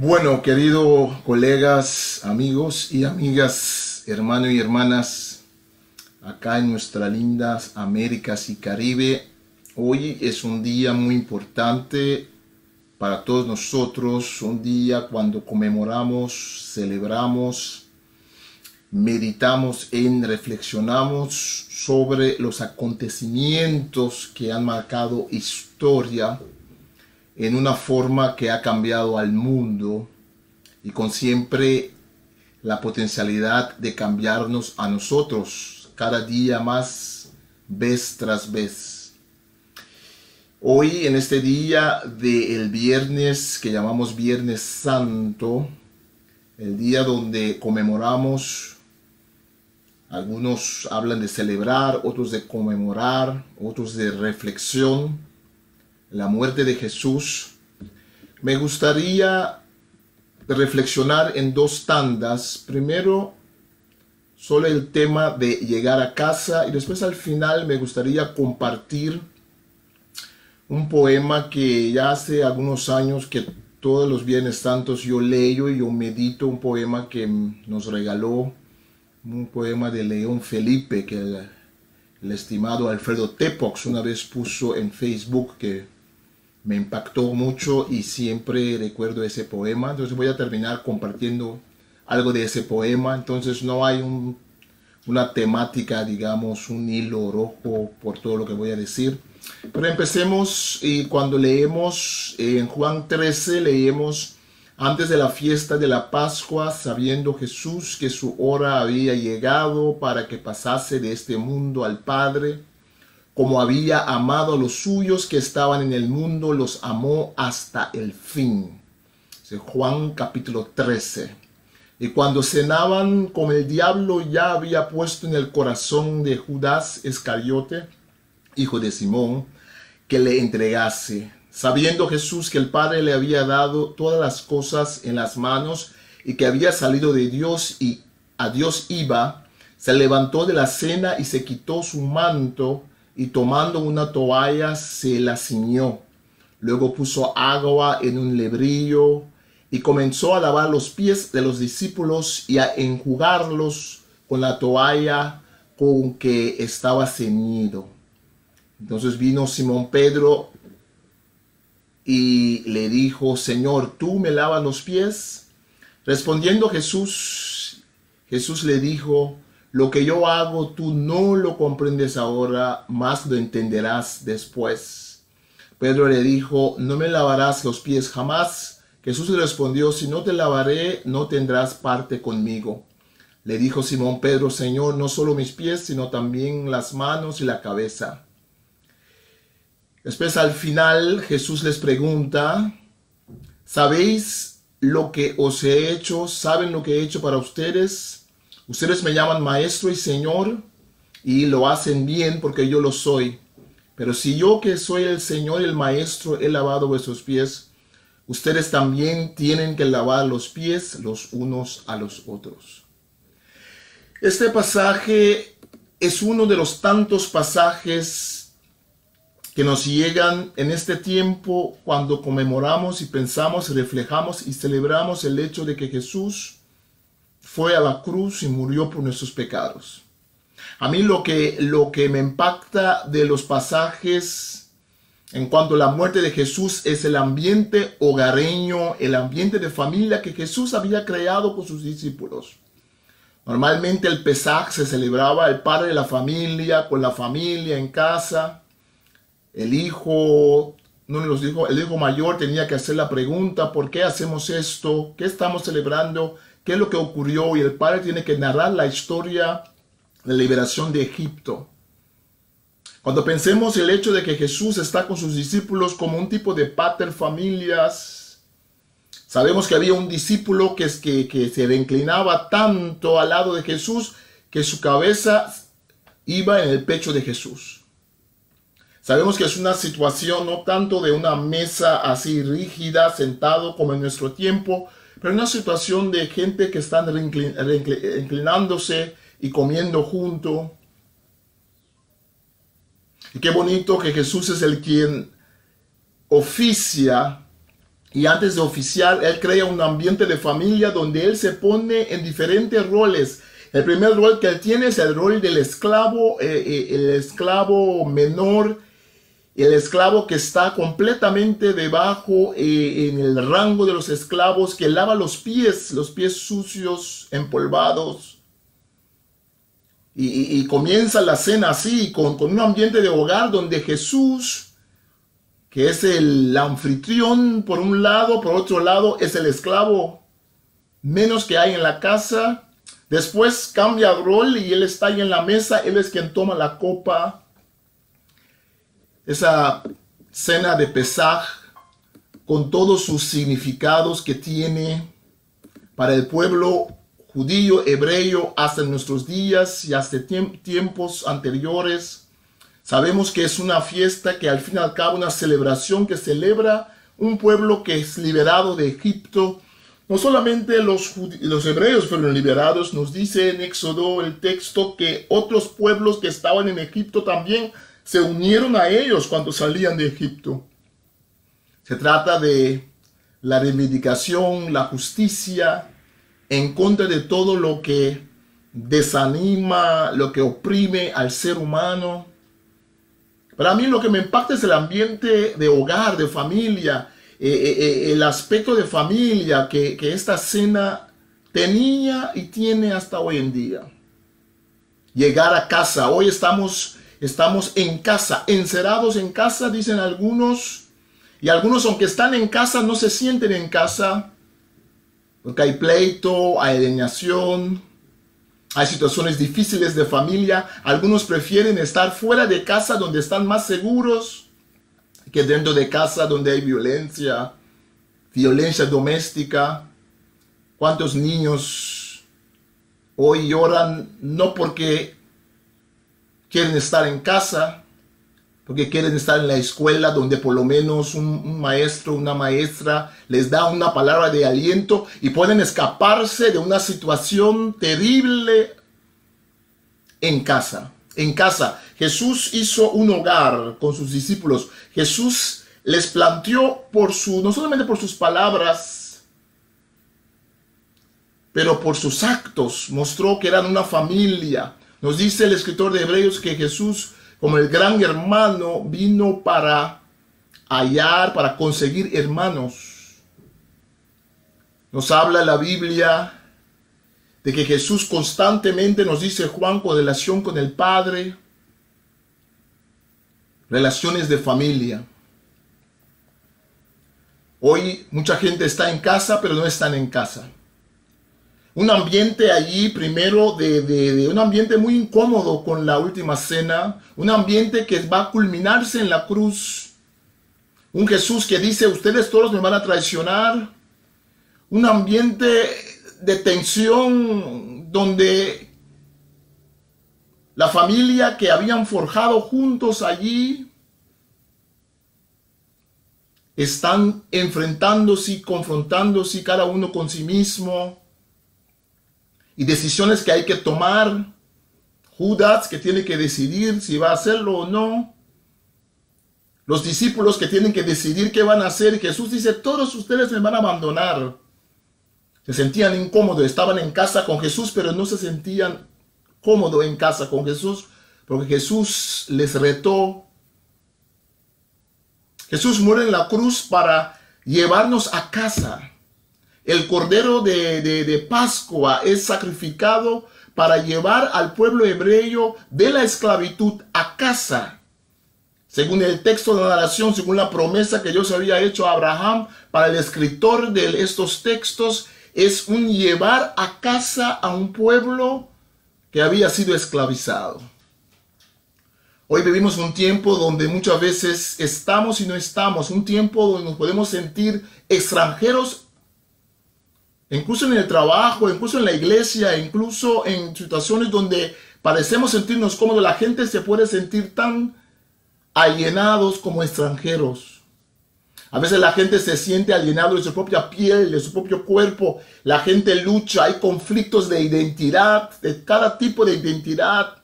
Bueno, queridos colegas, amigos y amigas, hermanos y hermanas, acá en nuestras lindas Américas y Caribe, hoy es un día muy importante para todos nosotros, un día cuando conmemoramos, celebramos, meditamos reflexionamos sobre los acontecimientos que han marcado historia en una forma que ha cambiado al mundo y con siempre la potencialidad de cambiarnos a nosotros cada día más, vez tras vez. Hoy, en este día del viernes que llamamos Viernes Santo, el día donde conmemoramos, algunos hablan de celebrar, otros de conmemorar, otros de reflexión, la muerte de Jesús, me gustaría reflexionar en dos tandas. Primero, solo el tema de llegar a casa, y después al final me gustaría compartir un poema que ya hace algunos años que todos los Viernes Santos yo leo y yo medito, un poema que nos regaló, un poema de León Felipe, que el estimado Alfredo Tepox una vez puso en Facebook, que me impactó mucho y siempre recuerdo ese poema. Entonces voy a terminar compartiendo algo de ese poema. Entonces no hay una temática, digamos, un hilo rojo por todo lo que voy a decir. Pero empecemos, y cuando leemos en Juan 13, leemos: antes de la fiesta de la Pascua, sabiendo Jesús que su hora había llegado para que pasase de este mundo al Padre, como había amado a los suyos que estaban en el mundo, los amó hasta el fin. Juan capítulo 13. Y cuando cenaban, como el diablo ya había puesto en el corazón de Judas Iscariote, hijo de Simón, que le entregase, sabiendo Jesús que el Padre le había dado todas las cosas en las manos y que había salido de Dios y a Dios iba, se levantó de la cena y se quitó su manto, y tomando una toalla se la ciñó. Luego puso agua en un lebrillo y comenzó a lavar los pies de los discípulos y a enjugarlos con la toalla con que estaba ceñido. Entonces vino Simón Pedro y le dijo: Señor, ¿tú me lavas los pies? Respondiendo Jesús le dijo: lo que yo hago tú no lo comprendes ahora, mas lo entenderás después. Pedro le dijo: no me lavarás los pies jamás. Jesús le respondió: si no te lavaré, no tendrás parte conmigo. Le dijo Simón Pedro: Señor, no solo mis pies, sino también las manos y la cabeza. Después, al final, Jesús les pregunta: ¿sabéis lo que os he hecho? ¿Saben lo que he hecho para ustedes? Ustedes me llaman maestro y señor, y lo hacen bien porque yo lo soy. Pero si yo, que soy el Señor y el maestro, he lavado vuestros pies, ustedes también tienen que lavar los pies los unos a los otros. Este pasaje es uno de los tantos pasajes que nos llegan en este tiempo cuando conmemoramos y pensamos, reflejamos y celebramos el hecho de que Jesús fue a la cruz y murió por nuestros pecados. A mí lo que me impacta de los pasajes en cuanto a la muerte de Jesús es el ambiente hogareño, el ambiente de familia que Jesús había creado con sus discípulos. Normalmente el Pesaj se celebraba el padre de la familia, con la familia en casa. El hijo mayor tenía que hacer la pregunta: ¿por qué hacemos esto? ¿Qué estamos celebrando? ¿Qué es lo que ocurrió? Y el padre tiene que narrar la historia de la liberación de Egipto. Cuando pensemos el hecho de que Jesús está con sus discípulos como un tipo de pater familias, sabemos que había un discípulo que se inclinaba tanto al lado de Jesús que su cabeza iba en el pecho de Jesús. Sabemos que es una situación no tanto de una mesa así rígida, sentado como en nuestro tiempo, pero una situación de gente que están inclinándose y comiendo junto. Y qué bonito que Jesús es el quien oficia Y antes de oficiar, él crea un ambiente de familia donde él se pone en diferentes roles. El primer rol que él tiene es el rol del esclavo, el esclavo menor, el esclavo que está completamente debajo en el rango de los esclavos, que lava los pies sucios, empolvados. Y comienza la cena así, con un ambiente de hogar donde Jesús, que es el anfitrión por un lado, por otro lado es el esclavo menos que hay en la casa. Después cambia el rol y él está ahí en la mesa, él es quien toma la copa. Esa cena de Pesaj, con todos sus significados que tiene para el pueblo judío, hebreo, hasta nuestros días y hasta tiempos anteriores. Sabemos que es una fiesta que al fin y al cabo, una celebración que celebra un pueblo que es liberado de Egipto. No solamente los hebreos fueron liberados, nos dice en Éxodo el texto que otros pueblos que estaban en Egipto también se unieron a ellos cuando salían de Egipto. Se trata de la reivindicación, la justicia en contra de todo lo que desanima, lo que oprime al ser humano. Para mí lo que me impacta es el ambiente de hogar, de familia, el aspecto de familia que esta cena tenía y tiene hasta hoy en día. Llegar a casa, hoy estamos en casa, encerrados en casa, dicen algunos, y algunos aunque están en casa no se sienten en casa, porque hay pleito, hay alienación, hay situaciones difíciles de familia. Algunos prefieren estar fuera de casa donde están más seguros que dentro de casa donde hay violencia doméstica. ¿Cuántos niños hoy lloran no porque quieren estar en casa, porque quieren estar en la escuela donde por lo menos un maestro, una maestra les da una palabra de aliento y pueden escaparse de una situación terrible en casa? En casa, Jesús hizo un hogar con sus discípulos. Jesús les planteó no solamente por sus palabras, pero por sus actos, mostró que eran una familia. Nos dice el escritor de Hebreos que Jesús, como el gran hermano, vino para hallar, para conseguir hermanos. Nos habla la Biblia de que Jesús constantemente, nos dice Juan, con relación con el Padre, relaciones de familia. Hoy mucha gente está en casa, pero no están en casa. Un ambiente allí, primero, de un ambiente muy incómodo con la última cena. Un ambiente que va a culminarse en la cruz. Un Jesús que dice, ustedes todos me van a traicionar. Un ambiente de tensión donde la familia que habían forjado juntos allí están enfrentándose, confrontándose cada uno con sí mismo. Y decisiones que hay que tomar. Judas que tiene que decidir si va a hacerlo o no. Los discípulos que tienen que decidir qué van a hacer. Y Jesús dice, todos ustedes me van a abandonar. Se sentían incómodos, estaban en casa con Jesús, pero no se sentían cómodos en casa con Jesús, porque Jesús les retó. Jesús muere en la cruz para llevarnos a casa. El Cordero de Pascua es sacrificado para llevar al pueblo hebreo de la esclavitud a casa. Según el texto de la narración, según la promesa que Dios había hecho a Abraham, para el escritor de estos textos, es un llevar a casa a un pueblo que había sido esclavizado. Hoy vivimos un tiempo donde muchas veces estamos y no estamos, un tiempo donde nos podemos sentir extranjeros, incluso en el trabajo, incluso en la iglesia, incluso en situaciones donde parecemos sentirnos cómodos. La gente se puede sentir tan alienados como extranjeros. A veces la gente se siente alienado de su propia piel, de su propio cuerpo. La gente lucha, hay conflictos de identidad, de cada tipo de identidad.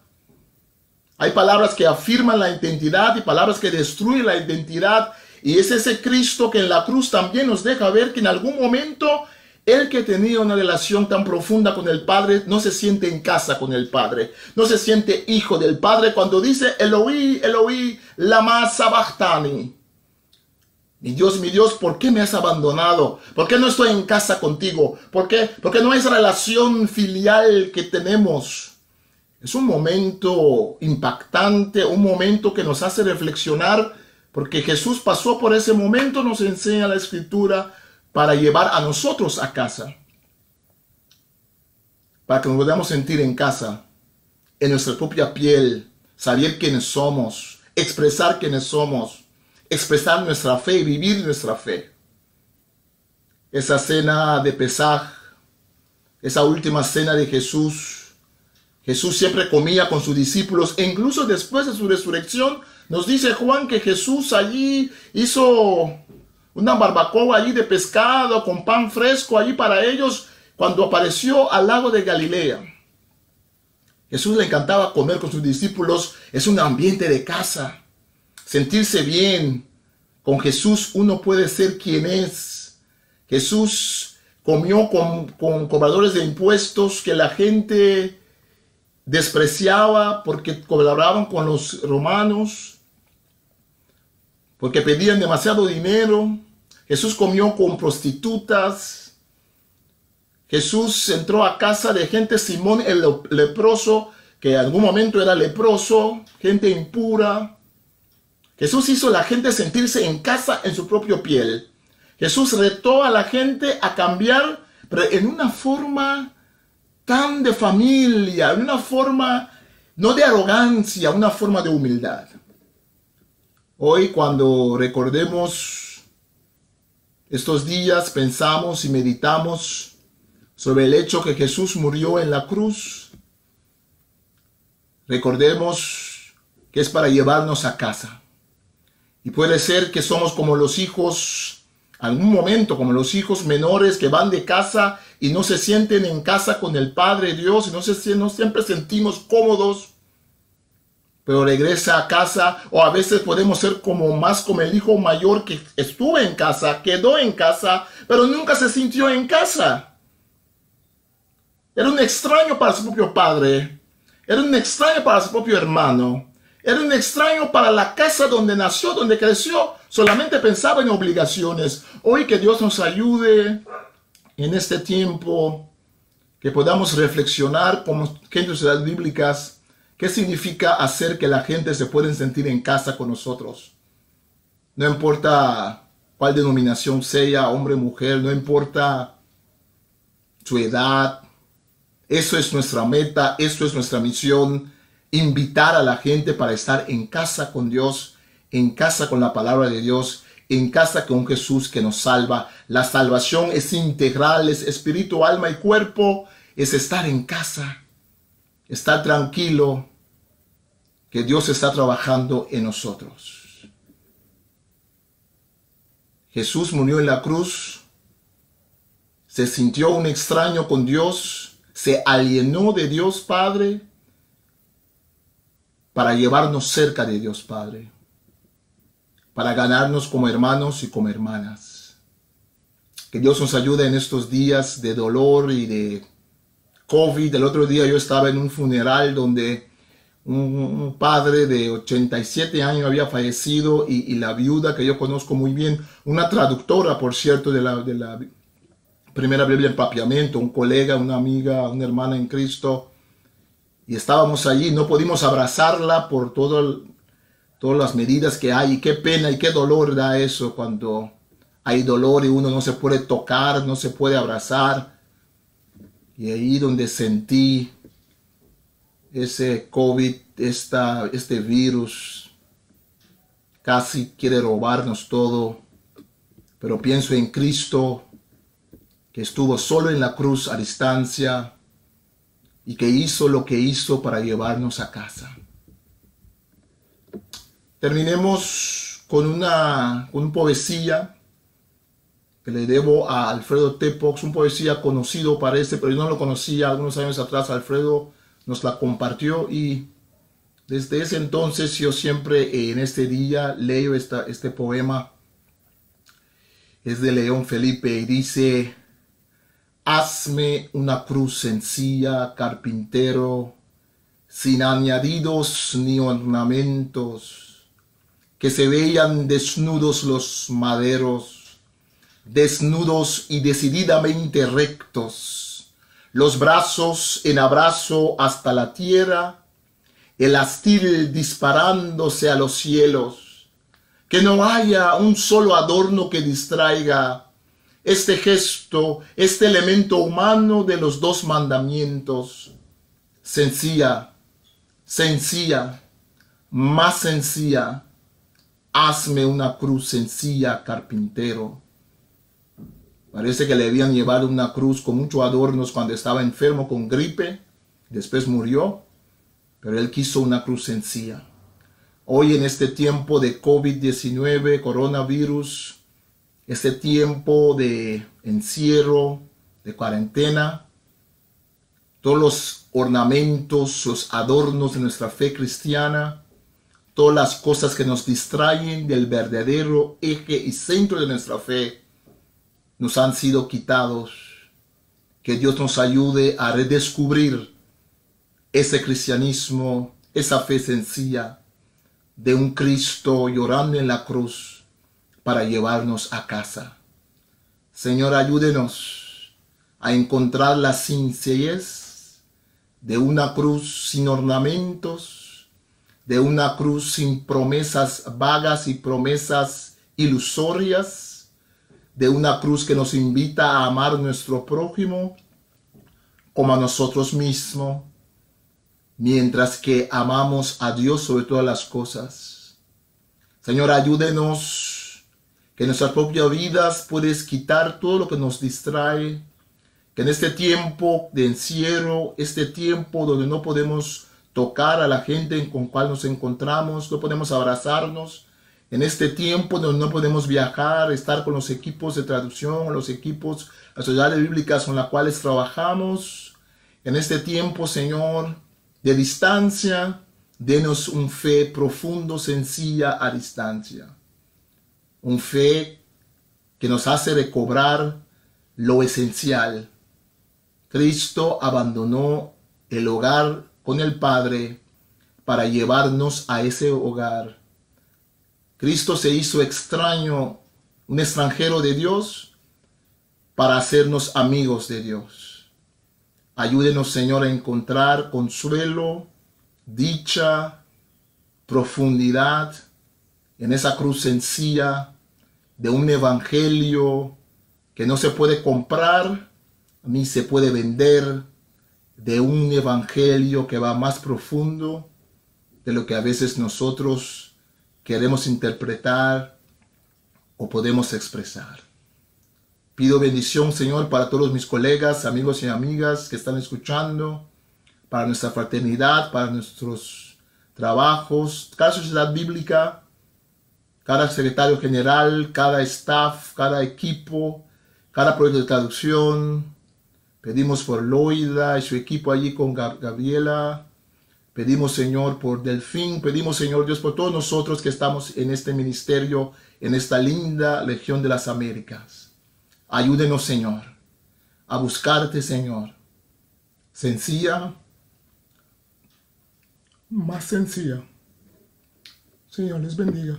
Hay palabras que afirman la identidad y palabras que destruyen la identidad. Y es ese Cristo que en la cruz también nos deja ver que en algún momento el que tenía una relación tan profunda con el Padre no se siente en casa con el Padre, no se siente hijo del Padre cuando dice Eloí, Eloí, lama sabachthani. Mi Dios, ¿por qué me has abandonado? ¿Por qué no estoy en casa contigo? ¿Por qué? Porque no es relación filial que tenemos. Es un momento impactante, un momento que nos hace reflexionar, porque Jesús pasó por ese momento, nos enseña la Escritura, para llevar a nosotros a casa. Para que nos podamos sentir en casa, en nuestra propia piel, saber quiénes somos, expresar quiénes somos, expresar nuestra fe y vivir nuestra fe. Esa cena de Pesaj, esa última cena de Jesús, Jesús siempre comía con sus discípulos e incluso después de su resurrección nos dice Juan que Jesús allí hizo una barbacoa allí de pescado con pan fresco allí para ellos cuando apareció al lago de Galilea. Jesús le encantaba comer con sus discípulos, es un ambiente de casa. Sentirse bien. Con Jesús uno puede ser quien es. Jesús comió con cobradores de impuestos que la gente despreciaba porque colaboraban con los romanos, porque pedían demasiado dinero. Jesús comió con prostitutas. Jesús entró a casa de gente, Simón el leproso, que en algún momento era leproso, gente impura. Jesús hizo a la gente sentirse en casa en su propia piel. Jesús retó a la gente a cambiar, pero en una forma tan de familia, en una forma no de arrogancia, una forma de humildad. Hoy cuando recordemos estos días, pensamos y meditamos sobre el hecho que Jesús murió en la cruz. Recordemos que es para llevarnos a casa. Y puede ser que somos como los hijos, algún momento como los hijos menores que van de casa y no se sienten en casa con el Padre Dios y no siempre sentimos cómodos, pero regresa a casa. O a veces podemos ser más como el hijo mayor que estuvo en casa, quedó en casa, pero nunca se sintió en casa. Era un extraño para su propio padre, era un extraño para su propio hermano. Era un extraño para la casa donde nació, donde creció. Solamente pensaba en obligaciones. Hoy que Dios nos ayude en este tiempo, que podamos reflexionar como gentes bíblicas, qué significa hacer que la gente se pueda sentir en casa con nosotros. No importa cuál denominación sea, hombre o mujer, no importa su edad. Eso es nuestra meta, eso es nuestra misión. Invitar a la gente para estar en casa con Dios, en casa con la palabra de Dios, en casa con Jesús que nos salva. La salvación es integral, es espíritu, alma y cuerpo, es estar en casa, estar tranquilo, que Dios está trabajando en nosotros. Jesús murió en la cruz, se sintió un extraño con Dios, se alienó de Dios Padre, para llevarnos cerca de Dios Padre, para ganarnos como hermanos y como hermanas. Que Dios nos ayude en estos días de dolor y de COVID. El otro día yo estaba en un funeral donde un padre de 87 años había fallecido y la viuda que yo conozco muy bien, una traductora, por cierto, de la primera Biblia en Papiamento, un colega, una amiga, una hermana en Cristo. Y estábamos allí, no pudimos abrazarla por todas las medidas que hay. Y qué pena y qué dolor da eso cuando hay dolor y uno no se puede tocar, no se puede abrazar. Y ahí donde sentí ese COVID, este virus, casi quiere robarnos todo. Pero pienso en Cristo, que estuvo solo en la cruz a distancia, y que hizo lo que hizo para llevarnos a casa. Terminemos con una poesía que le debo a Alfredo Tepox, un poesía conocido parece, pero yo no lo conocía algunos años atrás. Alfredo nos la compartió y desde ese entonces yo siempre en este día leo este poema es de León Felipe y dice: hazme una cruz sencilla, carpintero, sin añadidos ni ornamentos, que se vean desnudos los maderos, desnudos y decididamente rectos, los brazos en abrazo hasta la tierra, el astil disparándose a los cielos, que no haya un solo adorno que distraiga este gesto, este elemento humano de los dos mandamientos. Sencilla, sencilla, más sencilla, hazme una cruz sencilla, carpintero. Parece que le habían llevado una cruz con muchos adornos cuando estaba enfermo con gripe, después murió, pero él quiso una cruz sencilla. Hoy en este tiempo de COVID-19, coronavirus, este tiempo de encierro, de cuarentena, todos los ornamentos, los adornos de nuestra fe cristiana, todas las cosas que nos distraen del verdadero eje y centro de nuestra fe, nos han sido quitados. Que Dios nos ayude a redescubrir ese cristianismo, esa fe sencilla de un Cristo llorando en la cruz para llevarnos a casa. Señor, ayúdenos a encontrar la sencillez de una cruz sin ornamentos, de una cruz sin promesas vagas y promesas ilusorias, de una cruz que nos invita a amar a nuestro prójimo como a nosotros mismos, mientras que amamos a Dios sobre todas las cosas. Señor, ayúdenos que en nuestras propias vidas puedes quitar todo lo que nos distrae, que en este tiempo de encierro, este tiempo donde no podemos tocar a la gente con cual nos encontramos, no podemos abrazarnos, en este tiempo donde no podemos viajar, estar con los equipos de traducción, los equipos, las sociedades bíblicas con las cuales trabajamos, en este tiempo, Señor, de distancia, denos un fe profundo, sencilla a distancia. Un fe que nos hace recobrar lo esencial. Cristo abandonó el hogar con el Padre para llevarnos a ese hogar. Cristo se hizo extraño, un extranjero de Dios, para hacernos amigos de Dios. Ayúdenos, Señor, a encontrar consuelo, dicha, profundidad en esa cruz sencilla de un evangelio que no se puede comprar ni se puede vender, de un evangelio que va más profundo de lo que a veces nosotros queremos interpretar o podemos expresar. Pido bendición, Señor, para todos mis colegas, amigos y amigas que están escuchando, para nuestra fraternidad, para nuestros trabajos, cada sociedad bíblica, cada secretario general, cada staff, cada equipo, cada proyecto de traducción. Pedimos por Loida y su equipo allí con Gabriela. Pedimos, Señor, por Delfín. Pedimos, Señor Dios, por todos nosotros que estamos en este ministerio, en esta linda Legión de las Américas. Ayúdenos, Señor, a buscarte, Señor. Sencilla, más sencilla. Señor, les bendiga.